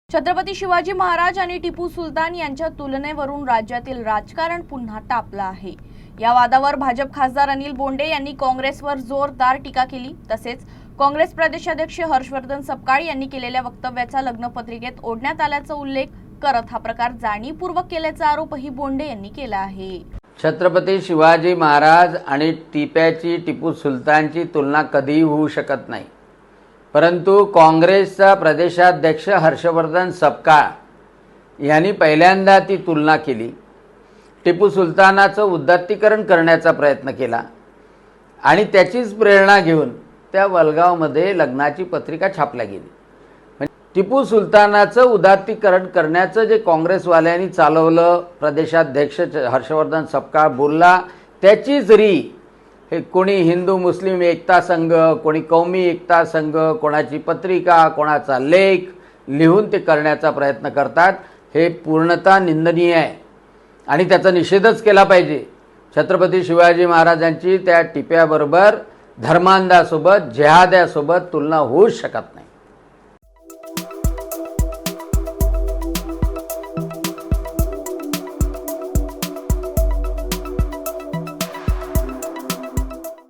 छत्रपती शिवाजी महाराज आणि टिपू सुलतान यांच्या तुलनेवरून राज्यातील राजकारण पुन्हा तापलं आहे। या वादावर भाजप खासदार अनिल बोंडे यांनी काँग्रेसवर जोरदार टीका केली। तसेच काँग्रेस प्रदेशाध्यक्ष हर्षवर्धन सपकाळ यांनी केलेल्या वक्तव्याचा लग्नपत्रिकेत ओढण्यात आल्याचा उल्लेख करत हा प्रकार जाणीवपूर्वक केल्याचा आरोपही बोंडे यांनी केला आहे। छत्रपती शिवाजी महाराज आणि टिपू सुलतानची तुलना कधीही होऊ शकत नाही, परंतु काँग्रेसचा प्रदेशाध्यक्ष हर्षवर्धन सपकाळ यांनी पहिल्यांदा ती तुलना केली। टिपू सुलतानाचं उदात्तीकरण करण्याचा प्रयत्न केला आणि त्याचीच प्रेरणा घेऊन त्या वलगावमध्ये लग्नाची पत्रिका छापल्या गेली। टिपू सुलतानाचं उदात्तीकरण करण्याचं जे काँग्रेसवाल्यांनी चालवलं, प्रदेशाध्यक्ष हर्षवर्धन सपकाळ बोलला त्याचीच री हे कोणी हिंदू मुस्लिम एकता संघ, कोणी कौमी एकता संघ, कोणाची पत्रिका, कोणाचा लेख लिहून ते करण्याचा प्रयत्न करतात। हे पूर्णतः निंदनीय आहे आणि त्याचा निषेधच केला पाहिजे। छत्रपती शिवाजी महाराजांची त्या टिप्याबरोबर धर्मांधासोबत, जेहाद्यासोबत तुलना होऊच शकत नाही।